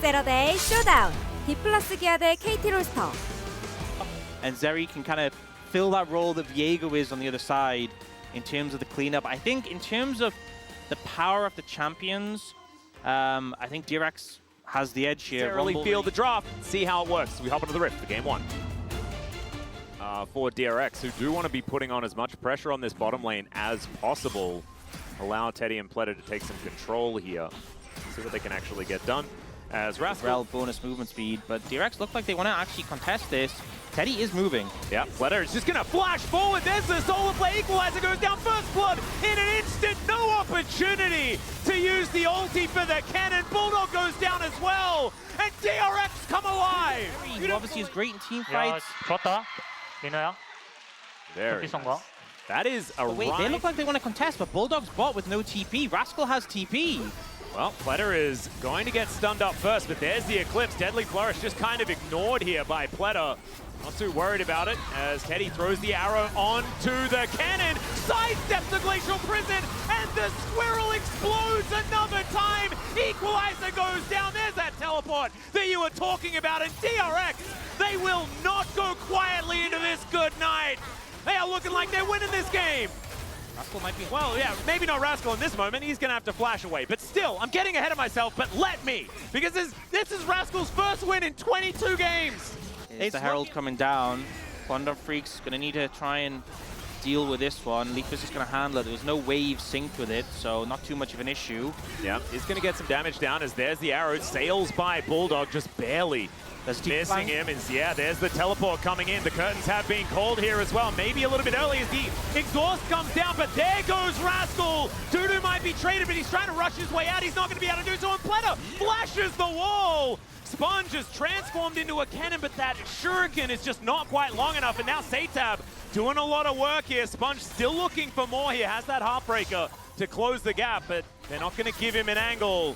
세러데이 쇼다운 D+ 기아 대 KT 롤스터. And Zeri can kind of fill that role that Viego is on the other side in terms of the cleanup. I think in terms of the power of the champions, I think DRX has the edge here. Really feel the draft, see how it works. We hop into the Rift for game one. For DRX, who do want to be putting on as much pressure on this bottom lane as possible. Allow Teddy and Pletter to take some control here. See what they can actually get done. As Rascal bonus movement speed, but DRX look like they want to actually contest this. Teddy is moving. Yeah, Pletter is just going to flash forward. There's the solar play equalizer, goes down first blood in an instant. No opportunity to use the ulti for the cannon. Bulldog goes down as well, and DRX come alive. He obviously is great in team fights. 좋았다, 민호야. Very nice. That is a wait, they look like they want to contest, but Bulldog's bot with no TP. Rascal has TP. Well, Pletter is going to get stunned up first, but there's the Eclipse. Deadly Flourish just kind of ignored here by Pletter. Not too worried about it as Teddy throws the arrow onto the cannon, sidesteps the Glacial Prison, and the Squirrel explodes another time. Equalizer goes down. There's that teleport that you were talking about. And DRX, they will not go quietly into this good night. They are looking like they're winning this game. Rascal might be... Well, yeah, maybe not Rascal in this moment. He's going to have to flash away. But still, I'm getting ahead of myself, but let me. Because this is Rascal's first win in 22 games. It's the Herald coming down. Kwangdong Freecs going to need to try and deal with this one. Leafus is going to handle it. There was no wave synced with it, so not too much of an issue. Yeah, he's going to get some damage down as there's the arrow. Sails by Bulldog, just barely. That's missing him. And yeah, there's the teleport coming in. The curtains have been called here as well. Maybe a little bit early as the exhaust comes down, but there goes Rascal. Dudu might be traded, but he's trying to rush his way out. He's not going to be able to do so. And Pletter flashes the wall. Sponge is transformed into a cannon, but that shuriken is just not quite long enough. And now Satab doing a lot of work here. Sponge still looking for more here. Has that Heartbreaker to close the gap, but they're not going to give him an angle.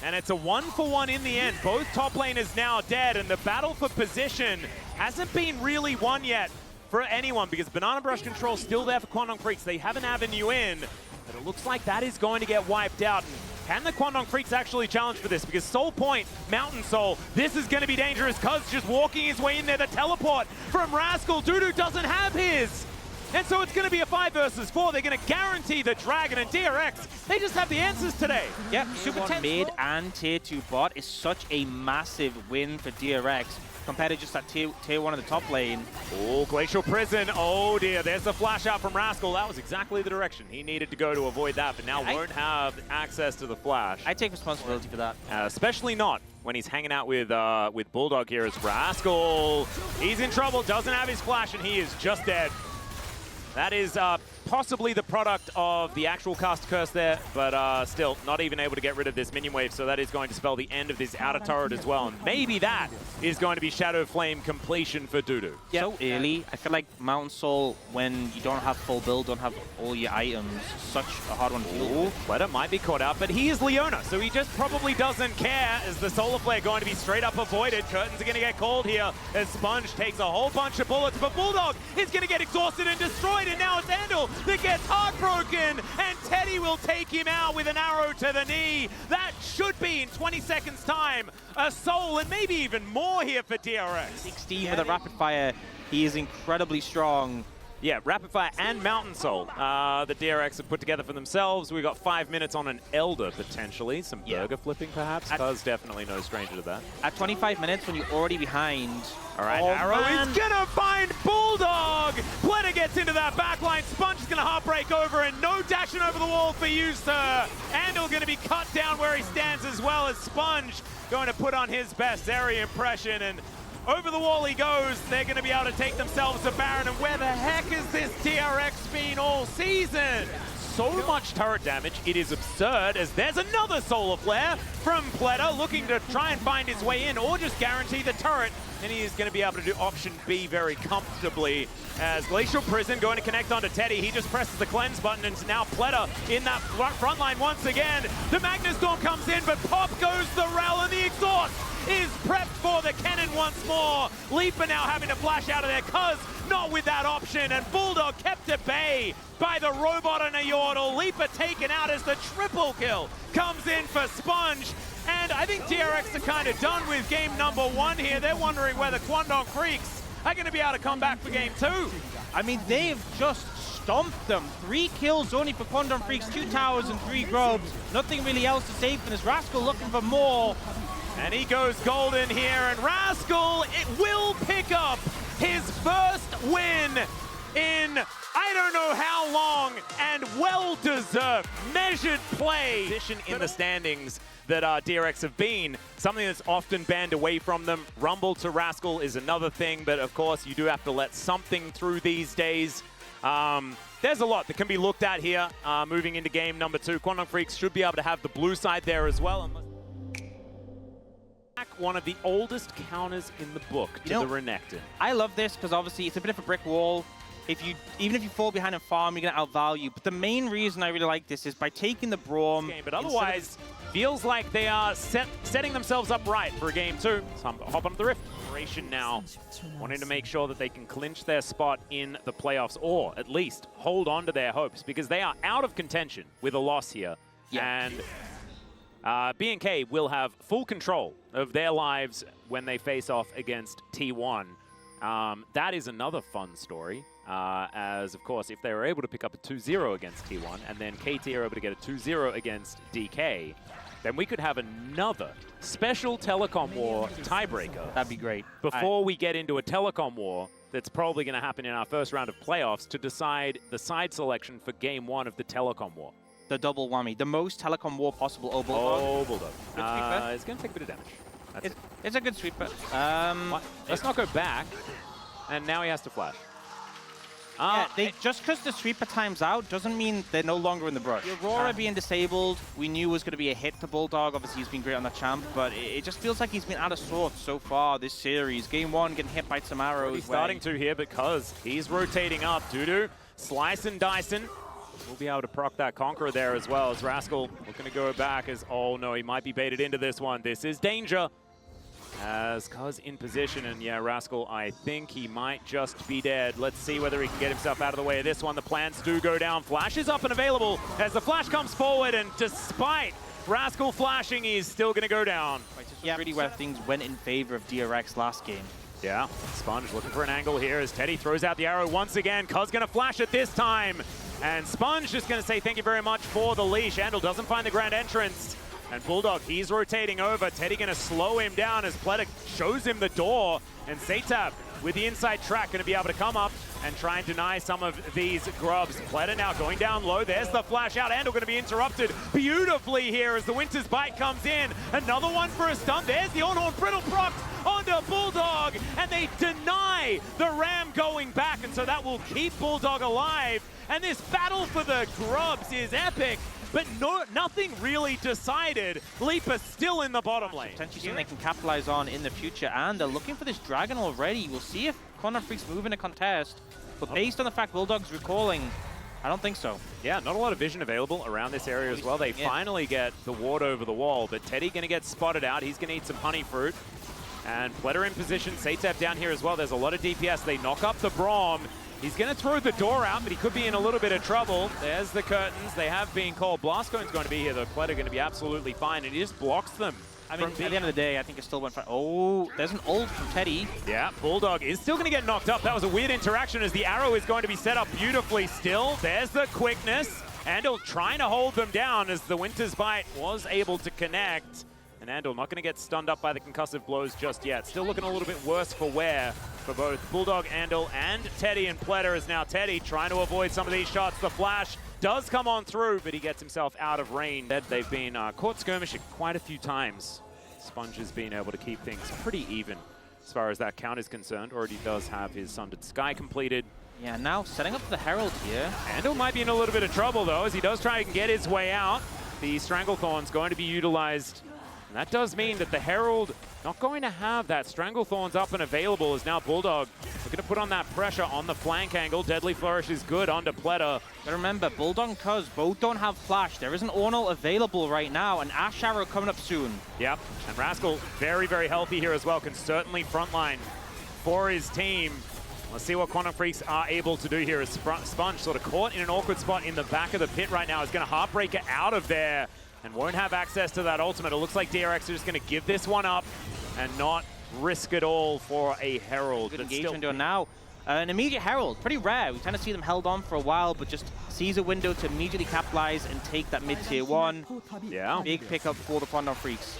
And it's a 1-for-1 in the end. Both top laners now dead, and the battle for position hasn't been really won yet for anyone because Banana Brush Control still there for Kwangdong Freecs. They have an avenue in, but it looks like that is going to get wiped out. And can the Kwangdong Freecs actually challenge for this? Because Soul Point, Mountain Soul, this is going to be dangerous. Cuz just walking his way in there. The teleport from Rascal. Dudu doesn't have his. And so it's going to be a 5 versus 4. They're going to guarantee the Dragon, and DRX, they just have the answers today. Yep, Super 10 mid and tier 2 bot is such a massive win for DRX compared to just that tier 1 in the top lane. Oh, Glacial Prison. Oh dear, there's the flash out from Rascal. That was exactly the direction he needed to go to avoid that, but now won't have access to the flash. I take responsibility for that. Especially not when he's hanging out with Bulldog here as Rascal. He's in trouble, doesn't have his flash, and he is just dead. That is possibly the product of the actual cast curse there, but still not even able to get rid of this minion wave, so that is going to spell the end of this outer turret as well, and maybe that is going to be Shadow Flame completion for Dudu. Yep. So early. I feel like Mountain Soul, when you don't have full build, don't have all your items, such a hard one to deal. Pletter might be caught out, but he is Leona, so he just probably doesn't care as the Solar Flare going to be straight up avoided. Curtains are going to get called here as Sponge takes a whole bunch of bullets, but Bulldog is going to get exhausted and destroyed. And now it's Andal that gets heartbroken, and Teddy will take him out with an arrow to the knee. That should be, in 20 seconds time, a soul and maybe even more here for DRX. 16 with a rapid fire. He is incredibly strong. Yeah, Rapid Fire and Mountain Soul that DRX have put together for themselves. We've got 5 minutes on an Elder, potentially. Some burger flipping, perhaps. Cuz definitely no stranger to that. At 25 minutes, when you're already behind. All right, Arrow is going to find Bulldog. Pletter gets into that backline. Sponge is going to heartbreak over, and no dashing over the wall for you, sir. Andal going to be cut down where he stands as well as Sponge going to put on his best Zeri impression, and over the wall he goes. They're going to be able to take themselves a Baron. And where the heck has this DRX been all season? So much turret damage, it is absurd, as there's another Solar Flare from Pletter looking to try and find his way in or just guarantee the turret. And he is going to be able to do option B very comfortably as Glacial Prison going to connect onto Teddy. He just presses the cleanse button, and now Pletter in that front line once again. The Magnus Storm comes in, but pop goes the Rel, and the exhaust is prepped for the cannon once more. Leaper now having to flash out of there, cuz not with that option, and Bulldog kept at bay by the robot on a Yordle. Leaper taken out as the triple kill comes in for Sponge. And I think DRX are kind of done with game number 1 here. They're wondering whether Kwangdong Freecs are going to be able to come back for game 2. I mean, they've just stomped them. 3 kills only for Kwangdong Freecs, 2 towers and 3 grubs. Nothing really else to say for this. Rascal looking for more. And he goes golden here, and Rascal, it will pick up his first win in I don't know how long, and well-deserved, measured play. Position in the standings that DRX have been, something that's often banned away from them. Rumble to Rascal is another thing, but of course you do have to let something through these days. There's a lot that can be looked at here moving into game number 2. Kwangdong Freecs should be able to have the blue side there as well. One of the oldest counters in the book to the Renekton. I love this because obviously it's a bit of a brick wall. Even if you fall behind and farm, you're going to outvalue. But the main reason I really like this is by taking the Braum. But otherwise, feels like they are setting themselves up right for game 2. So I'm going to hop onto the Rift. Now, wanting to make sure that they can clinch their spot in the playoffs, or at least hold on to their hopes, because they are out of contention with a loss here. Yeah. And B&K will have full control of their lives when they face off against T1. That is another fun story, as of course, if they were able to pick up a 2-0 against T1, and then KT are able to get a 2-0 against DK, then we could have another special telecom war tiebreaker. That'd be great. Before we get into a telecom war that's probably going to happen in our first round of playoffs to decide the side selection for game 1 of the telecom war. The double whammy. The most telecom war possible. Oh, Bulldog. Oh, Bulldog. It's going to take a bit of damage. It's a good sweeper. Let's not go back. And now he has to flash. Yeah, just because the sweeper times out doesn't mean they're no longer in the brush. The Aurora being disabled, we knew was going to be a hit to Bulldog. Obviously, he's been great on the champ, but it just feels like he's been out of sorts so far this series. Game 1, getting hit by some arrows. He's starting to here because he's rotating up. Dudu, slice and dicing. We'll be able to proc that Conqueror there as well as Rascal looking to go back as, oh no, he might be baited into this one. This is danger. As Cuz in position, and yeah, Rascal, I think he might just be dead. Let's see whether he can get himself out of the way of this one. The plans do go down. Flash is up and available as the flash comes forward, and despite Rascal flashing, he's still going to go down. This was really where things went in favor of DRX last game. Yeah, Sponge looking for an angle here as Teddy throws out the arrow once again. Cuz going to flash it this time. And Sponge just going to say thank you very much for the leash. Andal doesn't find the grand entrance. And Bulldog, he's rotating over. Teddy going to slow him down as Pletic shows him the door. And Satab with the inside track going to be able to come up and try and deny some of these grubs. Pletic now going down low. There's the flash out. Andal going to be interrupted beautifully here as the Winter's Bite comes in. Another one for a stun. There's the on-horn brittle proc onto Bulldog. And they deny the Ram going back. And so that will keep Bulldog alive. And this battle for the grubs is epic. But nothing really decided. Leaper still in the bottom lane. Potentially something they can capitalize on in the future, and they're looking for this dragon already. We'll see if Kwangdong Freecs move in a contest, but based on the fact Bulldog's recalling, I don't think so. Yeah, not a lot of vision available around this area as well. They finally get the ward over the wall, but Teddy going to get spotted out. He's going to eat some honey fruit. And Pletter in position, Satab down here as well. There's a lot of DPS. They knock up the Braum. He's going to throw the door out, but he could be in a little bit of trouble. There's the curtains. They have been called. Blastcone's going to be here, though. Pletter going to be absolutely fine, and he just blocks them. I mean, at the end of the day, I think it still went fine. Oh, there's an ult from Teddy. Yeah, Bulldog is still going to get knocked up. That was a weird interaction as the arrow is going to be set up beautifully still. There's the quickness. Andal trying to hold them down as the Winter's Bite was able to connect. And Andal not going to get stunned up by the concussive blows just yet. Still looking a little bit worse for wear for both Bulldog, Andal, and Teddy. And Pletter is now Teddy trying to avoid some of these shots. The flash does come on through, but he gets himself out of range. They've been caught skirmishing quite a few times. Sponge has been able to keep things pretty even as far as that count is concerned. Already does have his Sundered Sky completed. Yeah, now setting up the Herald here. Andal might be in a little bit of trouble, though, as he does try and get his way out. The Stranglethorn's going to be utilized. And that does mean that the Herald not going to have that. Stranglethorns up and available as now Bulldog looking to put on that pressure on the flank angle. Deadly Flourish is good onto Pletter. But remember, Bulldog and Cuz both don't have flash. There is an Ornal available right now, and Ash Arrow coming up soon. Yep, and Rascal very, very healthy here as well. Can certainly frontline for his team. Let's see what Kwangdong Freecs are able to do here as Sponge sort of caught in an awkward spot in the back of the pit right now. Is going to Heartbreaker out of there. and won't have access to that ultimate. It looks like DRX are just going to give this one up and not risk it all for a Herald. Good But engagement still, on now. An immediate Herald, pretty rare. We kind of see them held on for a while, but just sees a window to immediately capitalize and take that mid-tier 1. yeah. Big pickup for the Kwangdong Freecs.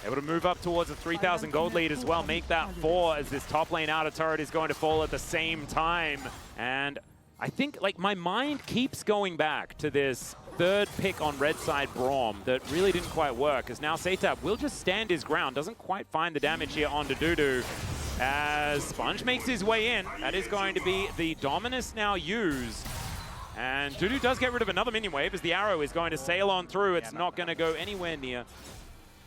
Able to move up towards a 3,000 gold lead as well, make that 4 as this top lane outer turret is going to fall at the same time. And I think, like, my mind keeps going back to this third pick on red side Braum that really didn't quite work, as now Setab will just stand his ground, doesn't quite find the damage here onto Dudu. As Sponge makes his way in, that is going to be the Dominus now used. And Dudu does get rid of another minion wave as the arrow is going to sail on through. It's not going to go anywhere near,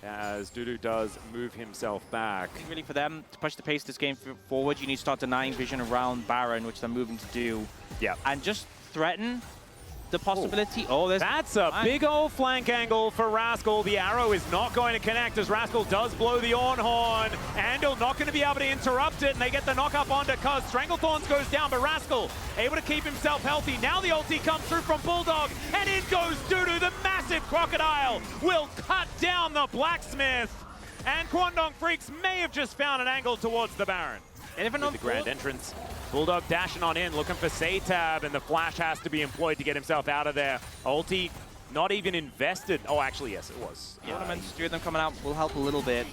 as Dudu does move himself back. Really for them to push the pace of this game forward, you need to start denying vision around Baron, which they're moving to do. Yeah. And just threaten the possibility. Oh, there's... That's a big old flank angle for Rascal. The arrow is not going to connect as Rascal does blow the Orn Horn. Andal not going to be able to interrupt it, and they get the knock up onto Cuz. Stranglethorns goes down, but Rascal able to keep himself healthy. Now the ulti comes through from Bulldog, and in goes Dudu. The massive crocodile will cut down the blacksmith. And Kwangdong Freecs may have just found an angle towards the Baron. And even With the grand entrance. Bulldog dashing on in, looking for Setab, and the flash has to be employed to get himself out of there. Ulti not even invested. Oh, actually, yes, it was. Ornaments, 3 of them coming out will help a little bit.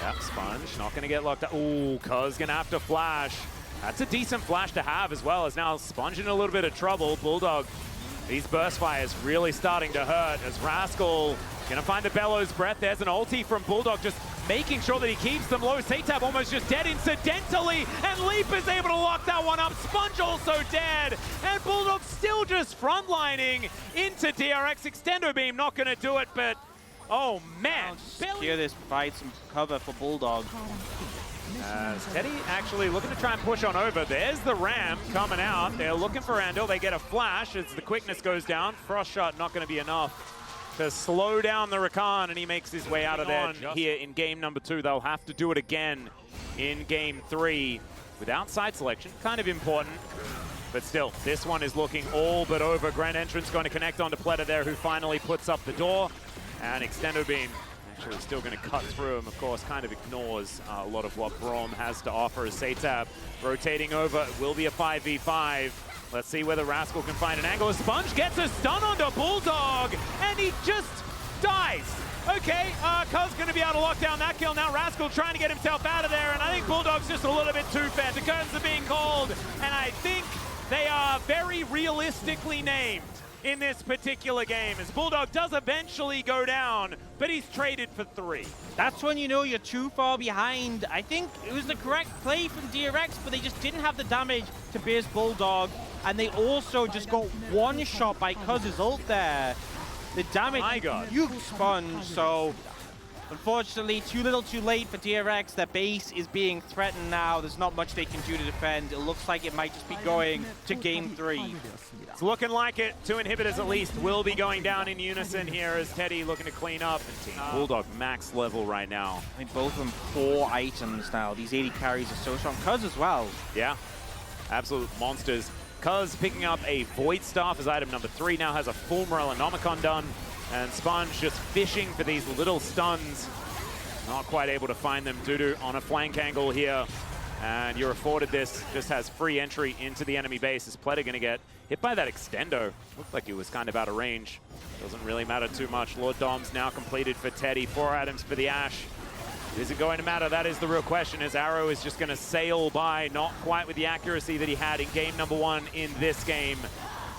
Yeah, Sponge not going to get locked up. Ooh, Cuz going to have to flash. That's a decent flash to have as well, as now Sponge in a little bit of trouble. Bulldog, these burst fires really starting to hurt as Rascal going to find the Bellows Breath. There's an ulti from Bulldog, just making sure that he keeps them low. Setab almost just dead incidentally, and Leap is able to lock that one up. Sponge also dead, and Bulldog still just frontlining into DRX. Extendo Beam not going to do it, but oh man. Here this provides some cover for Bulldog. Teddy actually looking to try and push on over. There's the Ram coming out. They're looking for Andal. They get a flash as the quickness goes down. Frost Shot not going to be enough to slow down the Rakan, and he makes his way out of there here in game number 2. They'll have to do it again in game 3 without side selection. Kind of important, but still, this one is looking all but over. Grand Entrance going to connect onto Pleta there, who finally puts up the door, and Extendo Beam actually still going to cut through him. Of course, kind of ignores a lot of what Braum has to offer as Setab rotating over. It will be a 5v5. Let's see whether Rascal can find an angle. Sponge gets a stun onto Bulldog, and he just dies. Okay, Cuz going to be able to lock down that kill. Now Rascal trying to get himself out of there, and I think Bulldog's just a little bit too fast. The curtains are being called, and I think they are very realistically named in this particular game, as Bulldog does eventually go down, but he's traded for 3. That's when you know you're too far behind. I think it was the correct play from DRX, but they just didn't have the damage to pierce Bulldog, and they also just got one shot by Cuz's ult there. The damage, My God. Huge Sponge, so unfortunately too little too late for DRX. Their base is being threatened now. There's not much they can do to defend. It looks like it might just be going to game 3. It's looking like it. 2 inhibitors at least will be going down in unison here as Teddy looking to clean up. And Team Bulldog max level right now. I think both of them 4 items now. These 80 carries are so strong. Cuz as well. Yeah, absolute monsters. Cuz picking up a Void Staff as item number 3, now has a full Morellonomicon done. And Sponge just fishing for these little stuns. Not quite able to find them. Dudu on a flank angle here. And you're afforded this, just has free entry into the enemy base. Is Pleta going to get hit by that extendo? Looked like he was kind of out of range. Doesn't really matter too much. Lord Dom's now completed for Teddy. 4 items for the Ashe. Is it going to matter? That is the real question, as Arrow is just going to sail by, not quite with the accuracy that he had in game number 1 in this game.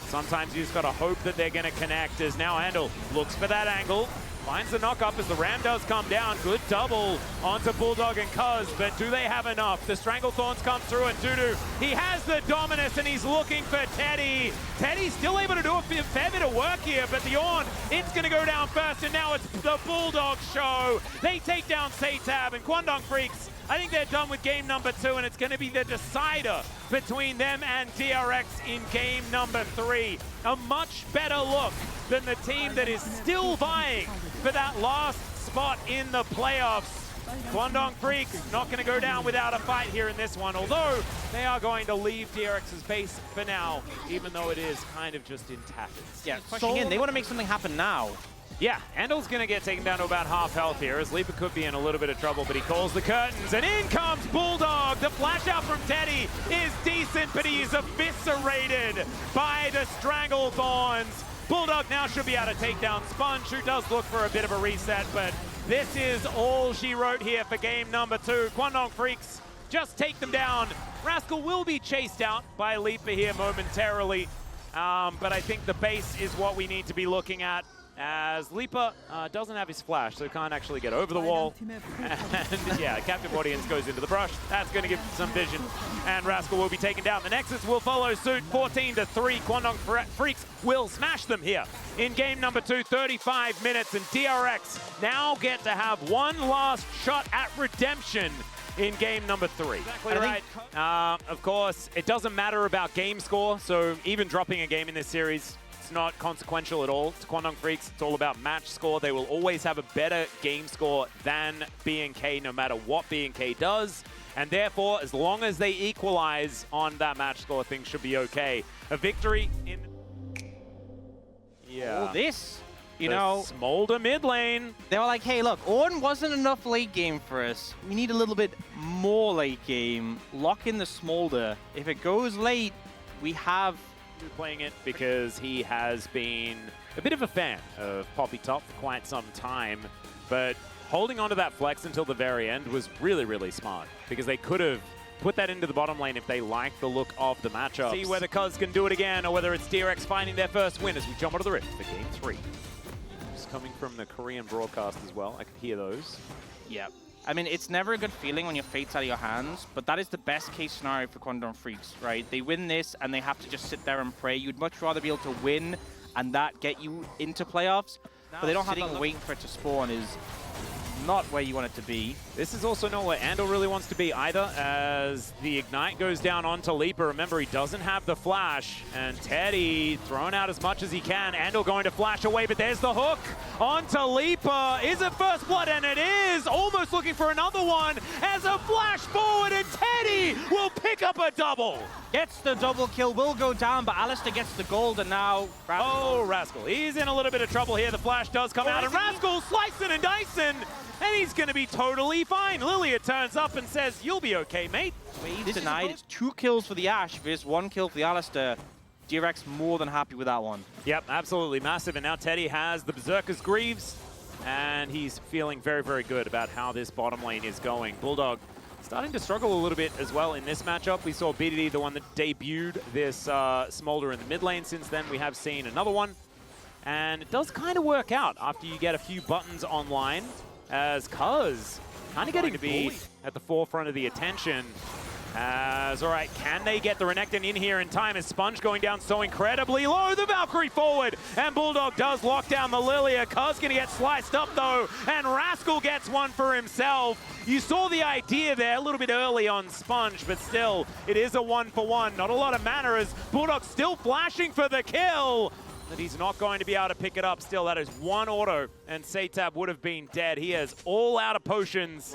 Sometimes you just got to hope that they're going to connect, as now Andal looks for that angle. Finds the knock up as the Ram does come down. Good double onto Bulldog and Cuz, but do they have enough? The Stranglethorns come through, and Dudu, he has the Dominus, and he's looking for Teddy. Teddy's still able to do a fair bit of work here, but the Orn, it's going to go down first, and now it's the Bulldog show. They take down Setab, and Kwangdong Freecs, I think they're done with game number 2, and it's going to be the decider between them and DRX in game number 3. A much better look than the team that is still vying for that last spot in the playoffs. Kwangdong Freecs not going to go down without a fight here in this one, although they are going to leave DRX's base for now, even though it is kind of just in tatters. Yeah, pushing in. They want to make something happen now. Yeah, Andel's going to get taken down to about half health here, as Leaper could be in a little bit of trouble, but he calls the curtains, and in comes Bulldog! The flash out from Teddy is decent, but he is eviscerated by the Strangle Thorns. Bulldog now should be able to take down Sponge, who does look for a bit of a reset, but this is all she wrote here for game number 2. Kwangdong Freecs just take them down. Rascal will be chased out by Leaper here momentarily, but I think the base is what we need to be looking at, as Leaper doesn't have his flash, so can't actually get over the wall. And yeah, Captive Audience goes into the brush. That's going to give some vision, and Rascal will be taken down. The Nexus will follow suit, 14-3. Kwangdong Freecs will smash them here in game number 2, 35 minutes, and DRX now get to have one last shot at redemption in game number 3. Exactly right. Of course, it doesn't matter about game score, so even dropping a game in this series, it's not consequential at all to Kwangdong Freecs. It's all about match score. They will always have a better game score than BNK, no matter what BNK does. And therefore, as long as they equalize on that match score, things should be okay. A victory in... Yeah. All this, you the know... Smolder mid lane. They were like, hey, look, Ornn wasn't enough late game for us. We need a little bit more late game. Lock in the Smolder. If it goes late, we have... playing it because he has been a bit of a fan of Poppy Top for quite some time, but holding on to that flex until the very end was really, really smart, because they could have put that into the bottom lane if they like the look of the matchup. See whether Cuz can do it again, or whether it's DRX finding their first win as we jump onto the rift for game 3. Just coming from the Korean broadcast as well, I could hear those. Yeah. I mean, it's never a good feeling when your fate's out of your hands, but that is the best case scenario for Kwangdong Freecs, right? They win this and they have to just sit there and pray. You'd much rather be able to win and that get you into playoffs, but they don't have that waiting for it to spawn is not where you want it to be. This is also not where Andel really wants to be either, as the Ignite goes down onto Leaper. Remember, he doesn't have the flash, and Teddy throwing out as much as he can. Andel going to flash away, but there's the hook onto Leaper. Is it first blood? And it is! Almost looking for another one as a flash forward, and Teddy will pick up a double. Gets the double kill, will go down, but Alistair gets the gold, and now... Rascal. He's in a little bit of trouble here. The flash does come out, and Rascal slicing and dicing, and he's going to be totally fine. Lilia turns up and says, you'll be okay, mate. This denied. It's 2 kills for the Ashe versus 1 kill for the Alistair. DRX more than happy with that one. Yep, absolutely massive. And now Teddy has the Berserker's Greaves, and he's feeling very, very good about how this bottom lane is going. Bulldog starting to struggle a little bit as well in this matchup. We saw BDD, the one that debuted this Smolder in the mid lane. Since then, we have seen another one. And it does kind of work out after you get a few buttons online, as Cuz kind of getting to be at the forefront of the attention. As, all right, can they get the Renekton in here in time? Is Sponge going down so incredibly low? The Valkyrie forward, and Bulldog does lock down the Lilia. Cuz going to get sliced up, though, and Rascal gets one for himself. You saw the idea there a little bit early on Sponge, but still, it is a 1-for-1. Not a lot of mana, as Bulldog still flashing for the kill. That he's not going to be able to pick it up still. That is one auto, and Satab would have been dead. He is all out of potions.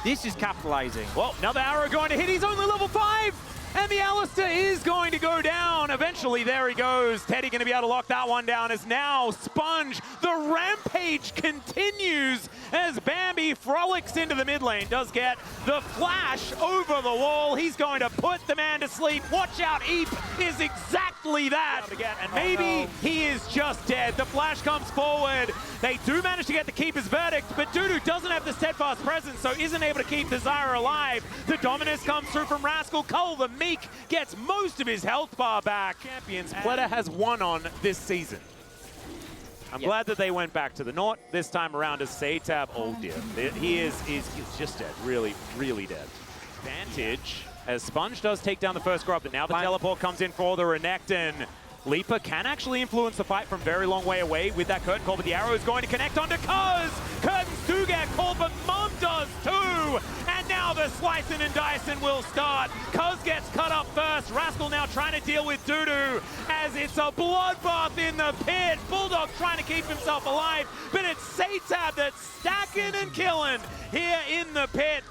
This is capitalizing. Well, another arrow going to hit. He's only level 5. And the Alistair is going to go down. Eventually, there he goes. Teddy going to be able to lock that one down, as now Sponge, the rampage continues as Bambi frolics into the mid lane. Does get the flash over the wall. He's going to put the man to sleep. Watch out, Eep is exactly that. And maybe he is just dead. The flash comes forward. They do manage to get the Keeper's Verdict, but Dudu doesn't have the steadfast presence, so isn't able to keep the Zyra alive. The Dominus comes through from Rascal. Cole, the Meek, gets most of his health bar back. Champions Pleta has won on this season. I'm glad that they went back to the North this time around as Satab. Oh dear, he's just dead, really, really dead. Advantage as Sponge does take down the first grub, but now the teleport comes in for the Renekton. Leaper can actually influence the fight from very long way away with that curtain call, but the arrow is going to connect onto Cuz. Curtains do get called, but Mum does too. And now the slicing and dicing will start. Cuz gets cut up first. Rascal now trying to deal with Dudu as it's a bloodbath in the pit. Bulldog trying to keep himself alive, but it's Satab that's stacking and killing here in the pit.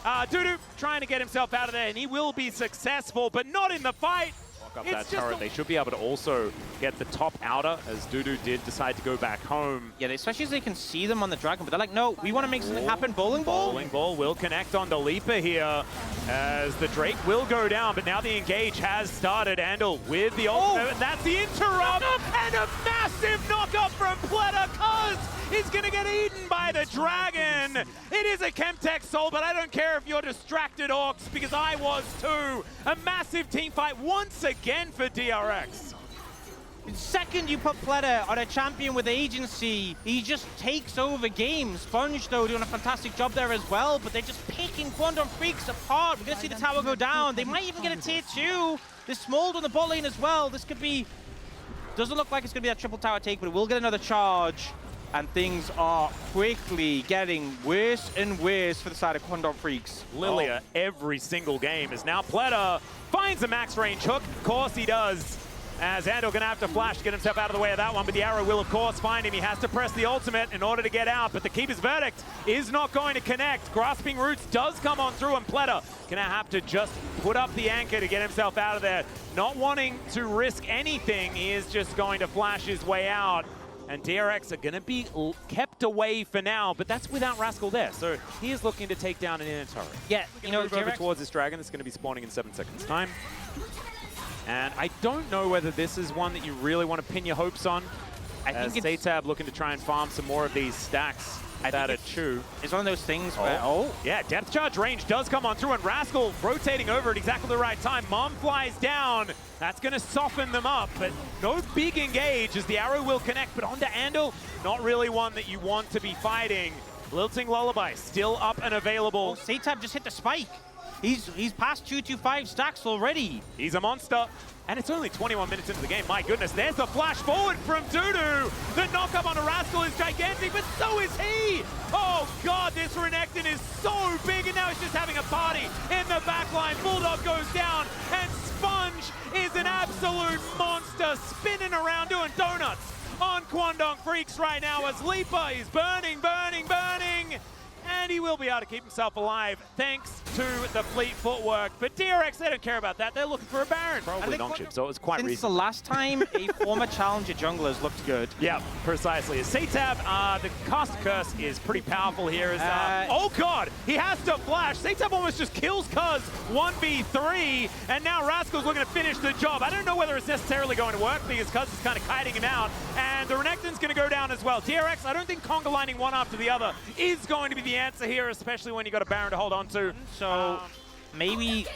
Dudu trying to get himself out of there, and he will be successful, but not in the fight. Up that turret. They should be able to also get the top outer, as Dudu did decide to go back home. Yeah, especially as they can see them on the Dragon, but they're like, no, we want to make something happen. Bowling Ball? Bowling Ball will connect on the Leaper here, as the Drake will go down, but now the engage has started. Andal with the ultimate, and that's the interrupt, and a massive knock-up from Pleta, Cuz is going to get eaten by the Dragon. It is a Chemtech Soul, but I don't care if you're distracted, Orcs, because I was too. A massive team fight once again for DRX. The second you put Pleta on a champion with agency, he just takes over games. Sponge, though, doing a fantastic job there as well, but they're just picking Kwangdong Freecs apart. We're going to see the tower go down. They might even get a tier 2. There's Smold on the bot lane as well. This could be... Doesn't look like it's going to be that triple tower take, but it will get another charge. And things are quickly getting worse and worse for the side of Kwangdong Freecs. Lilia, every single game is now Pleta finds a max range hook. Of course he does. As Andal gonna have to flash to get himself out of the way of that one, but the arrow will of course find him. He has to press the ultimate in order to get out, but the Keeper's Verdict is not going to connect. Grasping Roots does come on through, and Pleta gonna have to just put up the anchor to get himself out of there. Not wanting to risk anything, he is just going to flash his way out. And DRX are going to be kept away for now, but that's without Rascal there. So he is looking to take down an inner turret. Yeah, you know, move over towards this Dragon. It's going to be spawning in 7 seconds' time. And I don't know whether this is one that you really want to pin your hopes on. I think Satab looking to try and farm some more of these stacks. That a chew. It's one of those things where, yeah, depth charge range does come on through, and Rascal rotating over at exactly the right time. Mom flies down. That's going to soften them up, but no big engage as the arrow will connect, but onto Andal, not really one that you want to be fighting. Lilting Lullaby still up and available. Satab just hit the spike. He's past 225 stacks already. He's a monster. And it's only 21 minutes into the game. My goodness, there's the flash forward from Dudu. The knock-up on a Rascal is gigantic, but so is he. Oh, God, this Renekton is so big, and now he's just having a party in the backline. Bulldog goes down, and Sponge is an absolute monster, spinning around doing donuts on Kwangdong Freecs right now as Leaper is burning, burning, burning. And he will be able to keep himself alive thanks to the fleet footwork. But DRX, they don't care about that. They're looking for a Baron. Probably non-chip, so it was quite reasonable. Since the last time a former challenger jungler has looked good. Yeah, precisely. Satab, the cast curse is pretty powerful here. Oh God, he has to flash. Satab almost just kills Cuz 1v3, and now Rascal's looking to finish the job. I don't know whether it's necessarily going to work because Cuz is kind of kiting him out, and the Renekton's going to go down as well. DRX, I don't think conga lining one after the other is going to be the answer here, especially when you got a Baron to hold on to. So maybe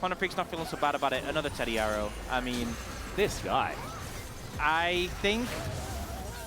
Kwangdong Freecs not feeling so bad about it. Another Teddy Arrow. I mean, this guy. I think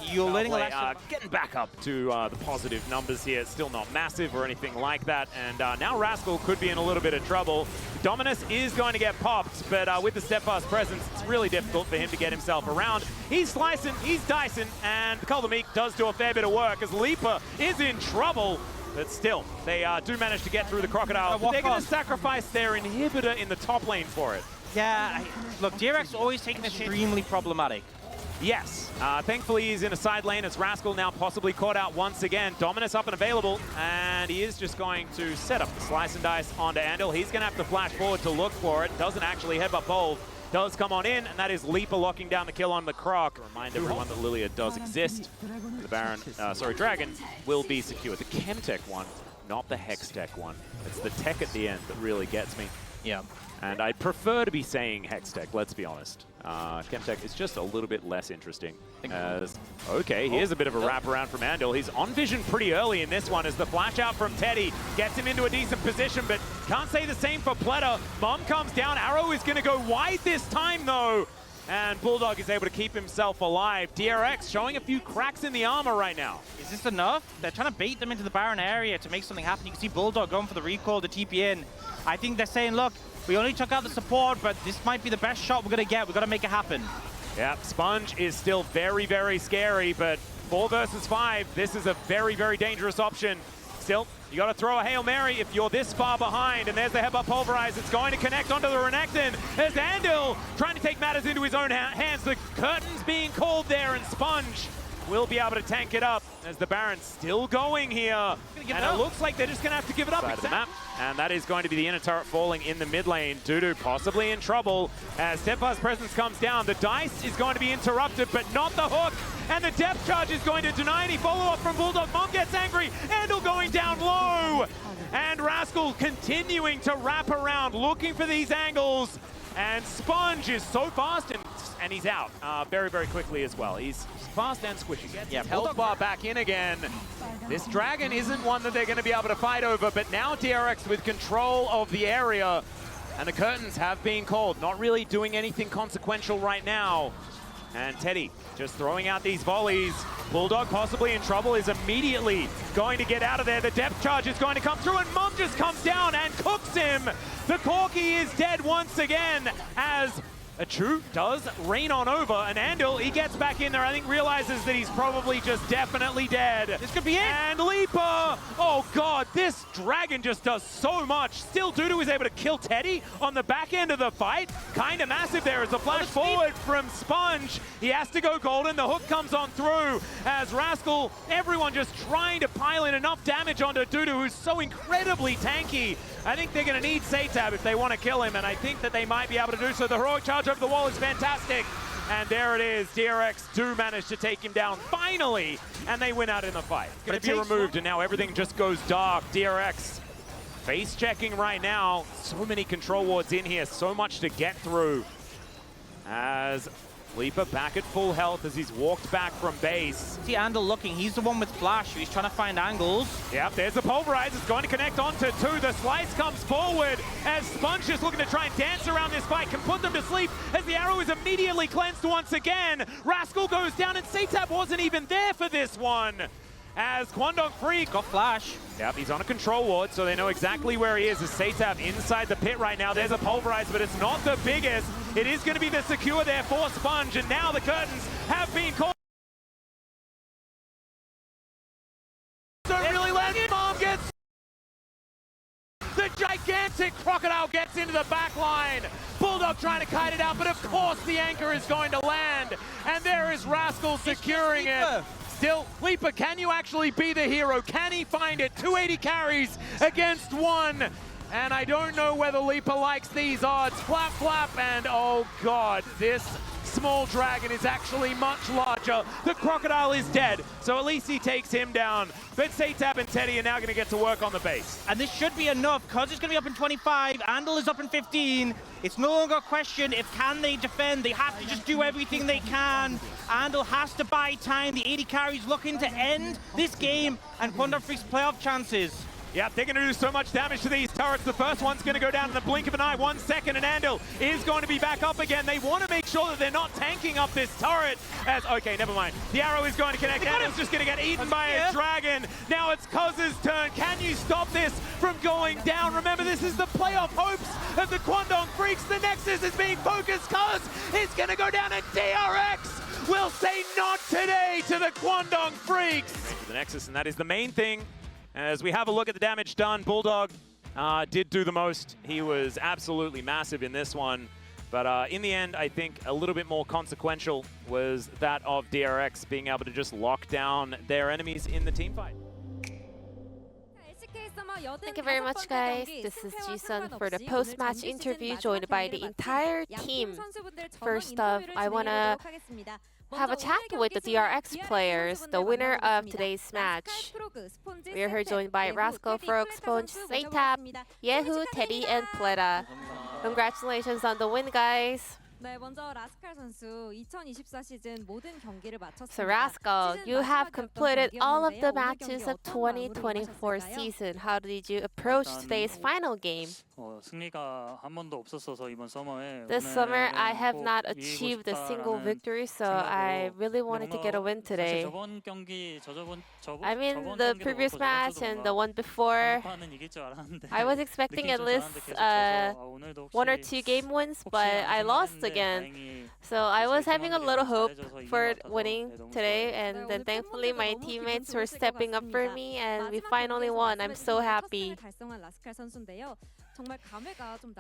you're learning a lesson. Getting back up to the positive numbers here. It's still not massive or anything like that. And now Rascal could be in a little bit of trouble. Dominus is going to get popped, but with the Steadfast presence, it's really difficult for him to get himself around. He's slicing, he's dicing, and the Kuldameek does do a fair bit of work as Leaper is in trouble. But still, they do manage to get through the Crocodile. But they're going to sacrifice their inhibitor in the top lane for it. Yeah, look, DRX always taking extremely problematic. Yes, thankfully he's in a side lane as Rascal now possibly caught out once again. Dominus up and available, and he is just going to set up the slice and dice onto Andal. He's going to have to flash forward to look for it. Doesn't actually headbutt Bold. Does come on in, and that is Leaper locking down the kill on the Croc. Remind everyone that Lilia does exist. The Baron, Dragon will be secure. The Chemtech one, not the Hextech one. It's the tech at the end that really gets me. Yeah. And I'd prefer to be saying Hextech, let's be honest. Chemtech is just a little bit less interesting. Okay, here's a bit of a wraparound from Andal. He's on vision pretty early in this one as the flash out from Teddy gets him into a decent position, but can't say the same for Pleta. Mom comes down, Arrow is going to go wide this time though. And Bulldog is able to keep himself alive. DRX showing a few cracks in the armor right now. Is this enough? They're trying to bait them into the Baron area to make something happen. You can see Bulldog going for the recall, the TP in. I think they're saying, look, we only took out the support, but this might be the best shot we're going to get. We've got to make it happen. Yeah, Sponge is still very, very scary, but 4 versus 5, this is a very, very dangerous option. Still, you got to throw a Hail Mary if you're this far behind, and there's the headbutt pulverize. It's going to connect onto the Renekton. There's Andal trying to take matters into his own hands. The curtain's being called there, and Sponge will be able to tank it up as the Baron's still going here. And it looks like they're just going to have to give it up. Side of the map. And that is going to be the inner turret falling in the mid lane. Dudu possibly in trouble as Steadfast's presence comes down. The dice is going to be interrupted, but not the hook. And the depth charge is going to deny any follow-up from Bulldog. Mom gets angry. Andal going down low. And Rascal continuing to wrap around, looking for these angles. And Sponge is so fast, and he's out very, very quickly as well. He's fast and squishy. Yeah, health bar back in again. This dragon isn't one that they're going to be able to fight over, but now DRX with control of the area. And the curtains have been called. Not really doing anything consequential right now. And Teddy just throwing out these volleys. Bulldog possibly in trouble, is immediately going to get out of there. The depth charge is going to come through, and Mum just comes down and cooks him. The Corky is dead once again as a True does rain on over, and Andal, he gets back in there, I think realizes that he's probably just definitely dead. This could be it. And Leaper, oh God, this dragon just does so much. Still Dudu is able to kill Teddy on the back end of the fight. Kind of massive there as a flash forward from Sponge. He has to go golden, the hook comes on through as Rascal, everyone just trying to pile in enough damage onto Dudu, who's so incredibly tanky. I think they're going to need Satab if they want to kill him, and I think that they might be able to do so. The heroic charge over the wall is fantastic. And there it is. DRX do manage to take him down finally, and they win out in the fight. Going to be removed, and now everything just goes dark. DRX face checking right now. So many control wards in here, so much to get through. As Leaper back at full health as he's walked back from base. See Andal looking, he's the one with flash, he's trying to find angles. Yep, there's the pulverize, it's going to connect onto two. The slice comes forward as Sponge is looking to try and dance around this fight, can put them to sleep as the arrow is immediately cleansed once again. Rascal goes down and Satab wasn't even there for this one. As Kwangdong Freecs got flash. Yep, he's on a control ward, so they know exactly where he is. As Satab inside the pit right now. There's a pulverize, but it's not the biggest. It is going to be the secure there for Sponge, and now the curtains have been called. Don't really let Mom get. The gigantic crocodile gets into the back line. Bulldog trying to kite it out, but of course the anchor is going to land. And there is Rascal securing it. Still, Leaper, can you actually be the hero? Can he find it? 280 carries against one. And I don't know whether Leaper likes these odds. Flap, flap, and oh God, this small dragon is actually much larger. The crocodile is dead, so at least he takes him down. But Satab and Teddy are now going to get to work on the base. And this should be enough, because it's going to be up in 25, Andal is up in 15. It's no longer a question if can they defend, they have to just do everything they can. Andal has to buy time, the 80 carries looking to end this game, and Kwangdong Freecs' playoff chances. Yeah, they're going to do so much damage to these turrets. The first one's going to go down in the blink of an eye. 1 second, and Andal is going to be back up again. They want to make sure that they're not tanking up this turret. As okay, never mind. The arrow is going to connect. Andal's just going to get eaten by a dragon. Now it's Cuz's turn. Can you stop this from going down? Remember, this is the playoff hopes of the Kwangdong Freecs. The Nexus is being focused. Cuz is going to go down, and DRX will say not today to the Kwangdong Freecs. The Nexus, and that is the main thing. As we have a look at the damage done, Bulldog did do the most. He was absolutely massive in this one. But in the end, I think a little bit more consequential was that of DRX being able to just lock down their enemies in the team fight. Thank you very much, guys. This is Ji-sun for the post-match interview joined by the entire team. First off, I want to have a chat with the DRX players, the winner of today's match. We are here joined by Rascal, Frog, Sponge, Satab, Yehu, Teddy, and Pleta. Congratulations on the win, guys. So Rascal, you have completed all of the matches of 2024 season. How did you approach today's final game? This summer, I have not achieved a single victory, so I really wanted to get a win today. I mean, the previous match and the one before, I was expecting at least 1 or 2 game wins, but I lost again. So I was having a little hope for winning today, and then thankfully my teammates were stepping up for me, and we finally won. I'm so happy.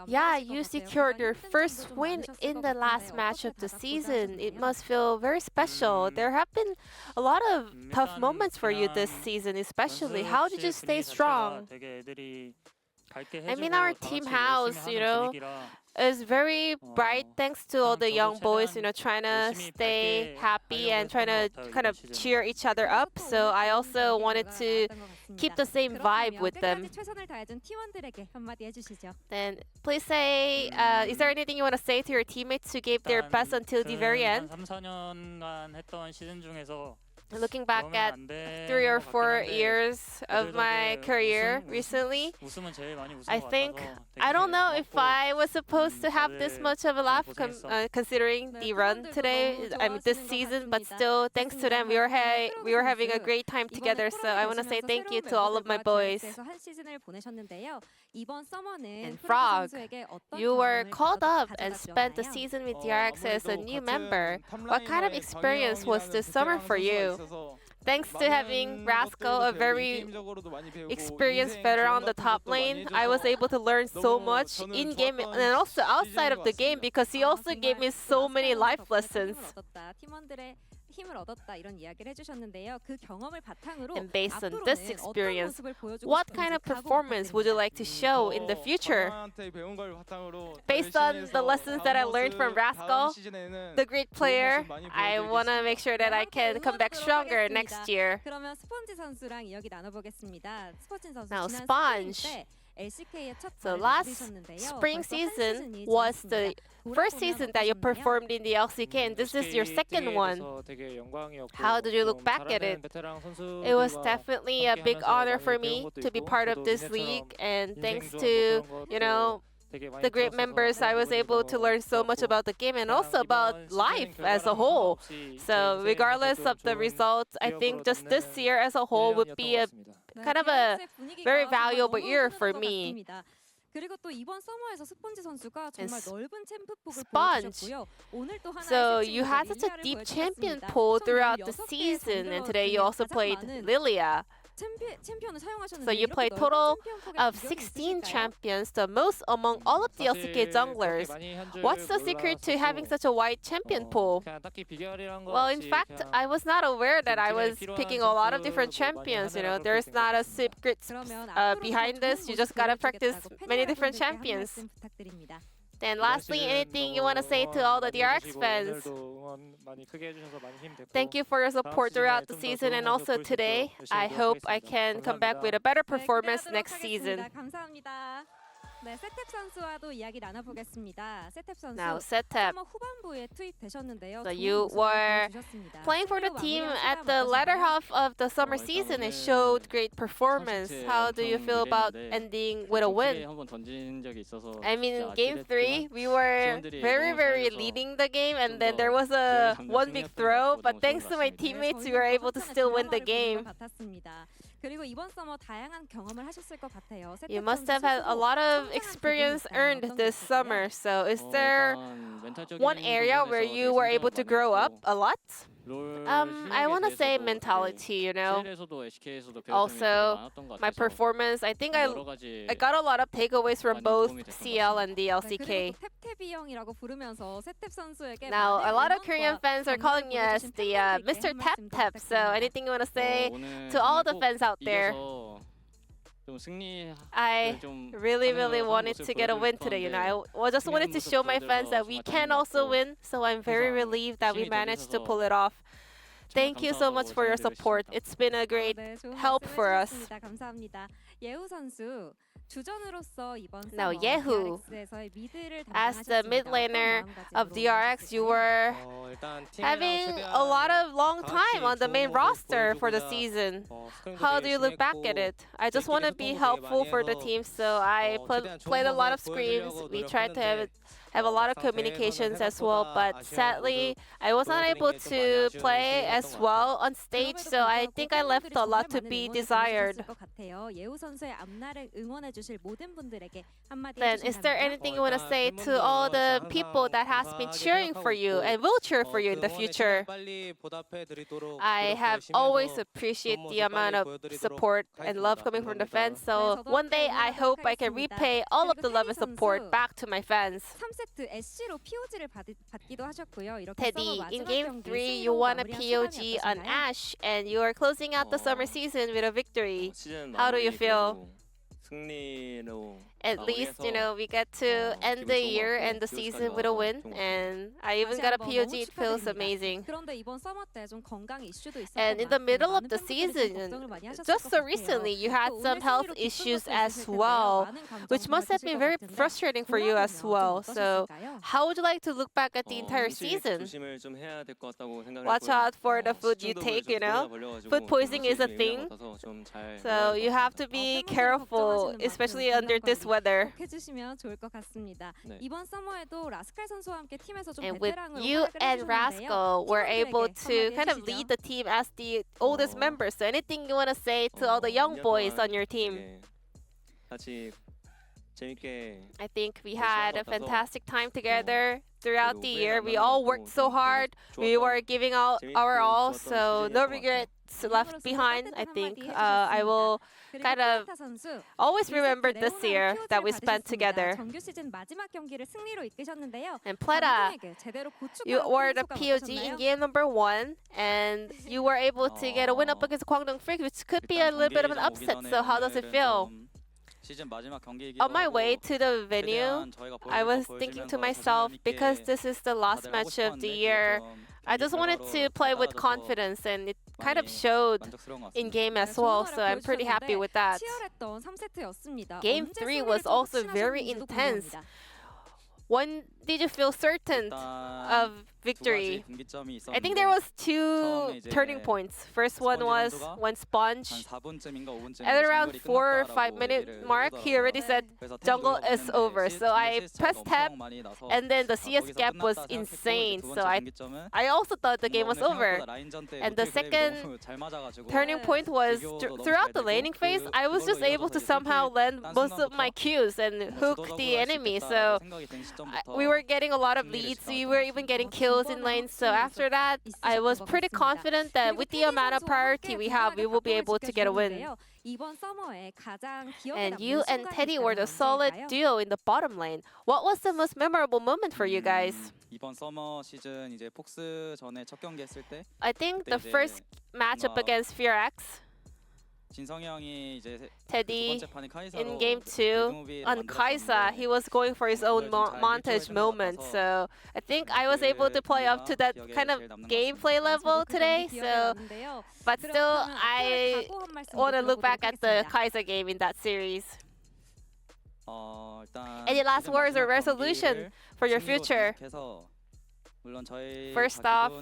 Yeah, you secured your first win in the last match of the season. It must feel very special. There have been a lot of tough moments for you this season, especially. How did you stay strong? I mean, our team house, is very bright thanks to all the young boys, trying to stay happy and trying to kind of cheer each other up. So I also wanted to keep the same vibe with them. Then please say, is there anything you want to say to your teammates who gave their best until the very end? Looking back at 3 or 4 years of my career recently, I don't know if I was supposed to have this much of a laugh considering the run today, this season, but still, thanks to them, we were having a great time together. So I want to say thank you to all of my boys. And Frog, you were called up and spent the season with DRX as a new member. What kind of experience was this summer for you? Thanks to having Rascal, a very experienced veteran on the top lane, I was able to learn so much in-game and also outside of the game because he also gave me so many life lessons. And based on this experience, what kind of performance would you like to show in the future? Based on the lessons that I learned from Rascal, the great player, I want to make sure that I can come back stronger next year. Now, Sponge. So last spring season was the first season that you performed in the LCK, and this is your second one. How did you look back at it? It was definitely a big honor for me to be part of this league, and thanks to, the great members, I was able to learn so much about the game and also about life as a whole. So regardless of the results, I think just this year as a whole would be a kind of a very valuable year for me. And Sponge. So you had such a deep champion pool throughout the season, and today you also played Lilia. So you played total of 16 champions, the most among all of the LCK junglers. What's the secret to having such a wide champion pool? Well, in fact, I was not aware that I was picking a lot of different champions. There's not a secret behind this. You just gotta practice many different champions. Then lastly, anything you want to say to all the DRX fans? Thank you for your support throughout the season and also today. I hope I can come back with a better performance next season. Now, Setep. So you were playing for the team at the latter half of the summer season and showed great performance. How do you feel about ending with a win? I mean, in Game 3, we were very, very leading the game, and then there was a one big throw, but thanks to my teammates, we were able to still win the game. You must have had a lot of experience earned this summer. So is there one area where you were able to grow up a lot? I want to say mentality, Also, my performance, I think I got a lot of takeaways from both CL and the LCK. Now, a lot of Korean fans are calling me as the Mr. Tap Tap. So anything you want to say to all the fans out there? I really wanted to get a win today. I just wanted to show my fans that we can also win. So I'm very relieved that we managed to pull it off. Thank you so much for your support. It's been a great help for us. Now, Yehu, as the mid laner of DRX, you were having a lot of long time on the main roster for the season. How do you look back at it? I just want to be helpful for the team, so I played a lot of scrims. We tried to have have a lot of communications as well, but sadly, I was not able to play as well on stage, so I think I left a lot to be desired. Then, is there anything you want to say to all the people that has been cheering for you and will cheer for you in the future? I have always appreciated the amount of support and love coming from the fans, so one day I hope I can repay all of the love and support back to my fans. Teddy, in Game 3, you won a POG on Ash, and you are closing out the summer season with a victory. How do you feel? At least, we get to end the year and the season with a win, and I even got a POG. It feels amazing. And in the middle of the season, just so recently, you had some health issues as well, which must have been very frustrating for you as well. So, how would you like to look back at the entire season? Watch out for the food you take, Food poisoning is a thing. So, you have to be careful, especially under this weather. And with you and Rascal were able to kind of lead the team as the oldest members. So anything you want to say to all the young boys on your team? I think we had a fantastic time together throughout the year. We all worked so hard. We were giving out our all, so no regrets left behind. I think I will kind of always remember this year that we spent together. And Pleta, you were the POG in game number 1, and you were able to get a win up against Kwangdong Freecs, which could be a little bit of an upset. So how does it feel? On my way to the venue, I was thinking to myself, because this is the last match of the year, I just wanted to play with confidence, and it kind of showed in game as well, so I'm pretty happy with that. Game 3 was also very intense. When did you feel certain of victory? I think there was 2 turning points. First one was when Sponge, at around 4 or 5 minute mark, he already said jungle is over. So I pressed tab, and then the CS gap was insane. So I also thought the game was over. And the second turning point was throughout the laning phase, I was just able to somehow land most of my Qs and hook the enemy. So we were getting a lot of leads. We were even getting kills in lane. So after that, I was pretty confident that with the amount of priority we have, we will be able to get a win. And you and Teddy were the solid duo in the bottom lane. What was the most memorable moment for you guys? I think the first matchup against DRX, Teddy in game 2 on Kaisa, he was going for his own montage moment. So I think I was able to play up to that kind of gameplay level today. So, but still, I want to look back at the Kaisa game in that series. Any last words or resolution for your future? First off,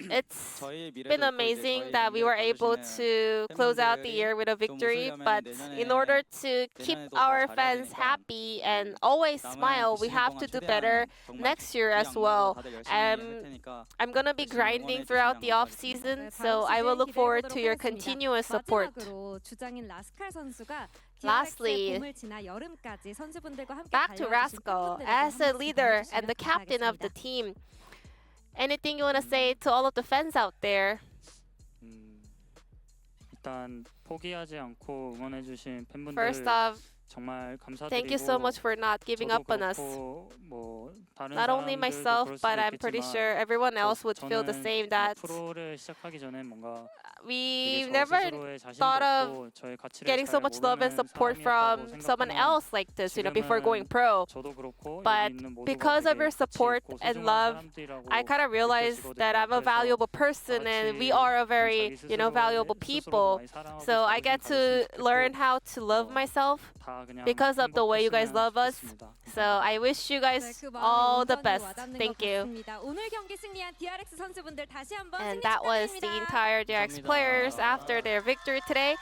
it's been amazing that we were able to close out the year with a victory, but in order to keep our fans happy and always smile, we have to do better next year as well. I'm gonna be grinding throughout the off season, so I will look forward to your continuous support. Lastly, back to Rascal. As a leader and the captain of the team, anything you want to say to all of the fans out there? First off, thank you so much for not giving up on us. Not only myself, but I'm pretty sure everyone else would feel the same, that we never thought of getting so much love and support from someone else like this, before going pro. But because of your support and love, I kind of realized that I'm a valuable person, and we are a very, valuable people. So I get to learn how to love myself because of the way you guys love us. So I wish you guys all the best. Thank you. And that was the entire DRX players after their victory today.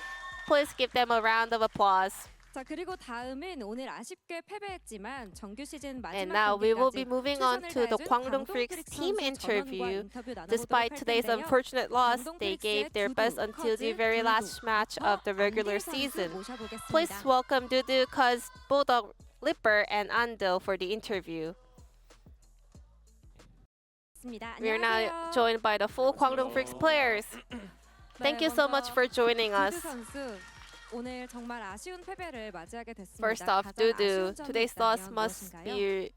Please give them a round of applause. 자, 그리고 다음은 오늘 아쉽게 패배했지만 정규 시즌 마지막 And now we will be 경기까지 moving on 최선을 to the 다해준 Kwangdong 광동 Freecs 프릭스 team 선수 interview. 전원과 인터뷰 나눠보도록 Despite 할 today's 텐데요. unfortunate loss, 광동 they 프릭스의 gave their best 두두, until the 커즈, very 두두, last match of the regular 안딜 선수 season. 모셔보겠습니다. Please welcome Dudu, Cuz, Bulldog, Lipper, and Andil for the interview. We are now joined by the full Kwangdong Freecs players. Thank you so much for joining us. 오늘 정말 아쉬운 패배를 맞이하게 됐습니다. First off, 가장 Dudu, 아쉬운 점이 today's loss 있다면 must 무엇인가요? be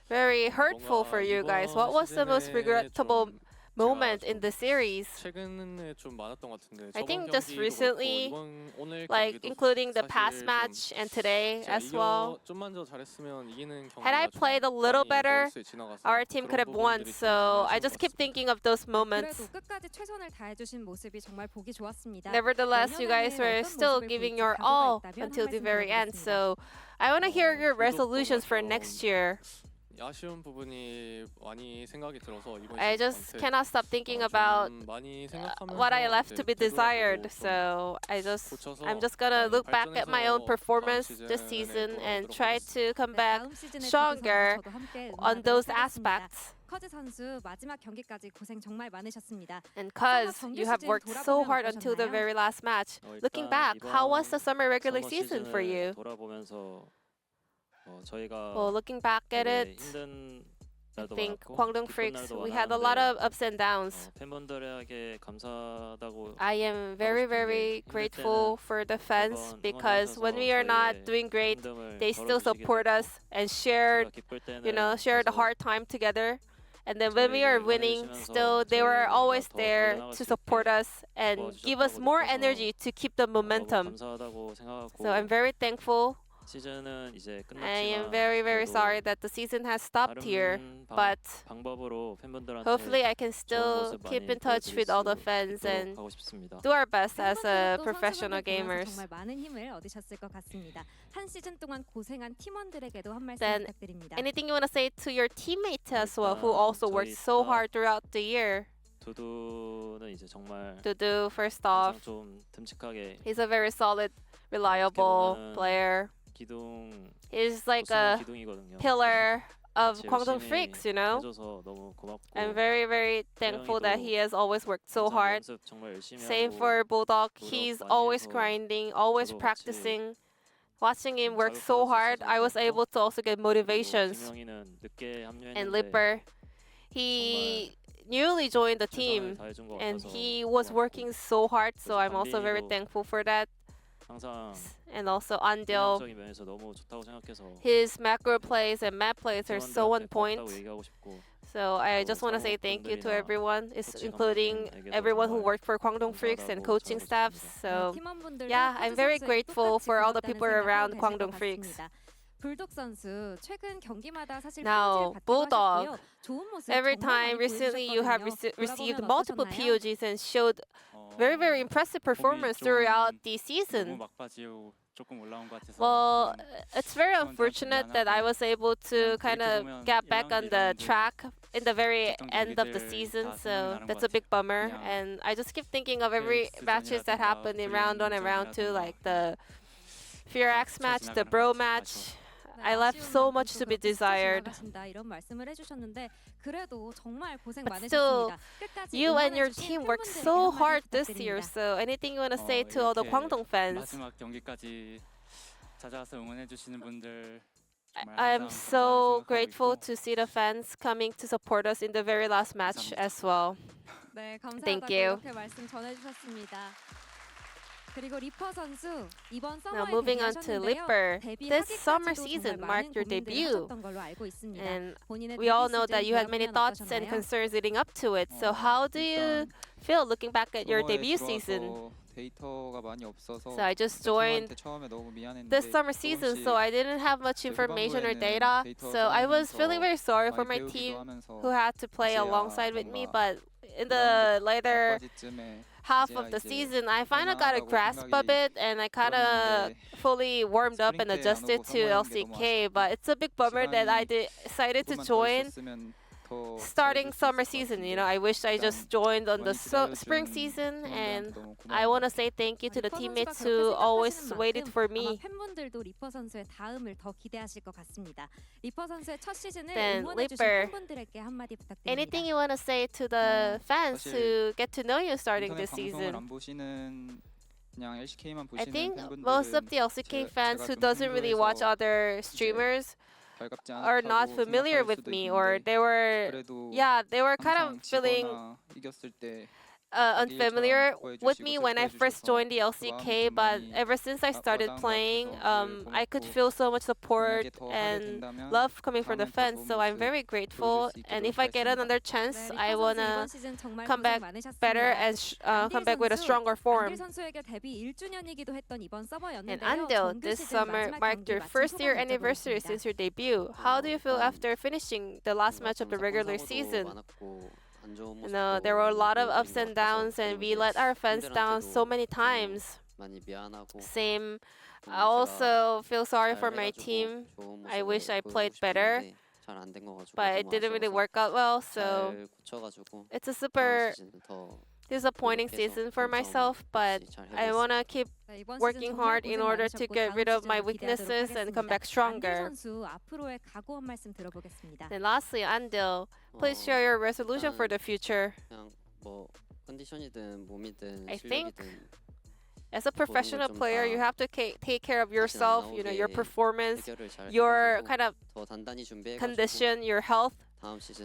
very hurtful for you guys. What was the most regrettable moment in the series? 최근에 좀 많았던 것 같은데 I think 저번 just 경기도 recently, 그렇고 오늘 like 경기도 including the 사실 past 좀 match and today 제가 as well. 좀만 더 잘했으면 이기는 경기가 Had I 좀 played a little 많이 better, 머릿속에 지나가서 our team could 그런 have won. 부분들이 좀 So I 아쉬운 just 것 keep 같습니다. thinking of those moments. 그래도 끝까지 최선을 다해주신 모습이 정말 보기 좋았습니다. Nevertheless, you guys were still giving your all until the very end. So I want to hear your resolutions for next year. 아쉬운 부분이 많이 생각이 들어서 이번 I 시즌 just 전체 cannot stop thinking about 많이 생각하면서 what I left to be 되돌아보고 desired. 좀 So 고쳐서 I'm just gonna look back at my own 발전해서 performance 다음 this 시즌에 season and 돌아오도록 try to come back 다음 시즌의 stronger 두두 선수 저도 함께 on 응원하도록 those 하겠습니다. aspects. 커즈 선수 마지막 경기까지 고생 정말 많으셨습니다. And cuz you have worked so hard until the very last match. Looking back, how was the summer regular season for you? 돌아보면서 저희가 Well, looking back at it, 힘든 I 날도 think 많았고 Kwangdong 기쁜 Freecs, 날도 we had a lot of 많았는데 ups and downs. 팬분들에게 감사하다고 I am very, very grateful for the fans because when we are not doing great, they still support us and share the hard time together. And then when we are winning, still they were always there to support us and give us more energy to keep the momentum. 감사하다고 생각하고 So I'm very thankful. 시즌은 이제 I am 끝났지만 very, very 그래도 sorry that the season has stopped here. 다른 But 방법으로 팬분들한테 hopefully I can 좋은 still 모습 keep 많이 in touch with all the 보여드릴 수 fans 있도록 and 하고 싶습니다. do our best as 팬분들은 또 professional 선수분들 보면서 gamers. 정말 많은 힘을 얻으셨을 것 같습니다. 한 시즌 동안 고생한 팀원들에게도 한 말씀 Then 부탁드립니다. Anything you want to say to your teammates as well, who also worked so hard throughout the year? 두두는 이제 정말 Dudu, first 항상 off, 좀 듬직하게 he's a very solid, reliable player. 기둥 He's like 우승은 a 기둥이거든요. pillar of 같이 Kwangdong 열심히 Freecs, you know? 해줘서 너무 고맙고 I'm very, very thankful that he has always worked so hard. 연습 정말 열심히 Same 하고 for Bulldog. 노력 He's 많이 always 해서 grinding, always 저도 같이 practicing. Watching him work 자극받을 so 수 hard, 있어서 I was 좋았고, able to also get 그리고 motivations. 김영희는 늦게 합류했는데 And Lipper, he newly joined the 최선을 team 다해준 것 and 같아서 he was 고맙고, working so hard, so I'm also very 담빈이도 thankful for that. 항상 And also Andil, 전략적인 면에서 너무 좋다고 생각해서 his macro plays and map plays are so on 팀원들한테 point. 고맙다고 얘기하고 싶고 So I just want to say thank you to everyone, including everyone who worked for Kwangdong Freecs and coaching staffs. So yeah, I'm very grateful for all the people around Kwangdong Freecs. 불독 선수 최근 경기마다 사실 Now, POG를 받기도 Bulldog, 하셨고요. 좋은 모습 Every 정말 time 많이 recently you have 보여주셨거든요. received 돌아보면 multiple 어떠셨나요? POGs and showed very, very impressive performance throughout the season. Well, it's very unfortunate that I was able to kind of get back on the track in the very end of the season, so that's a big bummer. And I just keep thinking of every matches that happened in round 1 and round 2, like the DRX match, the bro match. I left so much to be desired. 이런 말씀을 해주셨는데 그래도 정말 고생 But still, 많으셨습니다. 끝까지 You and your 응원해주신 team worked 팬분들에게 so 한마디 hard this year, 부탁드립니다. so anything you want to say to all the Kwangdong fans? 마지막 경기까지 찾아와서 응원해 주시는 분들 I'm so grateful to see the fans coming to support us in the very last match as well. 네, Thank 감사하다고 you. 이렇게 말씀 전해주셨습니다. 그리고 리퍼 선수 이번 Now 서머에 moving on to 데뷔하셨는데요. Lipper, this summer 데뷔하기까지도 season 정말 marked your 많은 고민들을 debut. 하셨던 걸로 알고 있습니다. And 본인의 we all 데뷔 know that 시즌 you had many 돌아보면 thoughts and 어떠셨나요? concerns leading up to it. So how do you feel looking back at your debut season? 데이터가 많이 없어서 So I just joined 처음에 너무 미안했는데 this summer season, so I didn't have much information or data. So I was feeling very sorry for my team who had to play alongside with me, but in the later half of the season, I finally got a grasp of it, and I kind of fully warmed up and adjusted to LCK. But it's a big bummer that I decided to join starting summer season. You know, I wish I just joined on the spring season, and I want to say thank you to the teammates who always waited for me. 팬분들도 리퍼 선수의 다음을 더 기대하실 것 같습니다. 리퍼 선수의 첫 시즌을 Then, 응원해주신 Lipper, 팬분들에게 한마디 부탁드립니다. Anything you want to say to the fans 사실 who get to know you starting 인터넷 this 방송을 season? 안 보시는 그냥 LCK만 I 보시는 think 팬분들은 most of the LCK fans who 좀 doesn't really watch 흥분해서 other streamers 달갑지 are not 않다고 familiar 생각할 with 수도 me, or 있는데 they were, 그래도 yeah, they were kind 항상 of feeling 지거나 이겼을 때 unfamiliar 보여주시고 with me when I first 서포해주셔서 joined the 그 LCK, 마음이 좀 but 많이 ever since I started 와닿은 것 playing, 같아서 I could 고맙고 feel so much support 만약에 더 하게 and 된다면 love coming from the 다음엔 더 fans. 좋은 So I'm 모습 very grateful, 보여줄 수 and 있도록 if I get 하겠습니다. another chance, 네, I 리퍼 선수 wanna 이번 시즌 정말 come 고생 back 많으셨습니다. better and come back with a stronger form. 안딜 선수에게 데뷔 1주년이기도 했던 이번 And 서버였는데요. Andil, 정규 this 시즌 summer 마지막 marked 경기 your 마친 first year 소감 anniversary 여쭤보겠습니다. since your debut. How do you feel after finishing the last match of the regular season? No, there were a lot of ups and downs, and we let our fans down so many times. Same. I also feel sorry for my team. I wish I played better, but it didn't really work out well, so it's a super disappointing season for myself, but I want to keep 네, 이번 working 시즌 정말 hard in 고생 order to 많으셨고 get 다음 rid of my 시즌도 기대하도록 weaknesses and come 하겠습니다. back 안딜 stronger. 선수 앞으로의 각오 한 말씀 들어보겠습니다. And lastly, Andil, please share your resolution for the future. I think as a professional player, you have to take care of yourself, you know, your performance, your kind of condition, your health.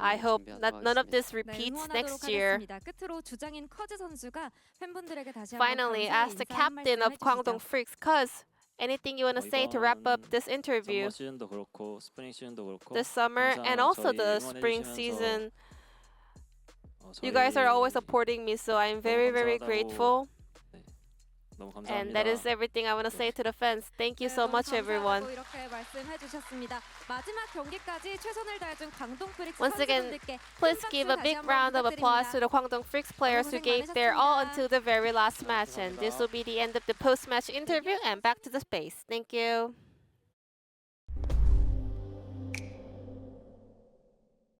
I hope that none of this 네, repeats 응원하도록 next year. 하겠습니다. 끝으로 주장인 커즈 선수가 팬분들에게 다시 한번 Finally, 감사의 as the 인사 한 captain 말씀 of Kwangdong 해주시죠. Freecs, Cuz, anything you want to say to wrap up this interview? 서머 시즌도 그렇고 스프링 시즌도 그렇고 This summer and also the spring season, you guys are always supporting me, so I'm very, very grateful. 너무 And 감사합니다. that is everything I want to say to the fans. Thank you 네, so 너무 much, everyone. 감사하다고 이렇게 말씀해 주셨습니다. 마지막 경기까지 최선을 다해준 광동 프릭스 Once again, 선수분들께 Please 큰 give 박수 a big 다시 한번 round of applause to 부탁드립니다. the Kwangdong Freecs players who gave their all until the very last match. And this will be the end of the post-match interview and back to the space. Thank you.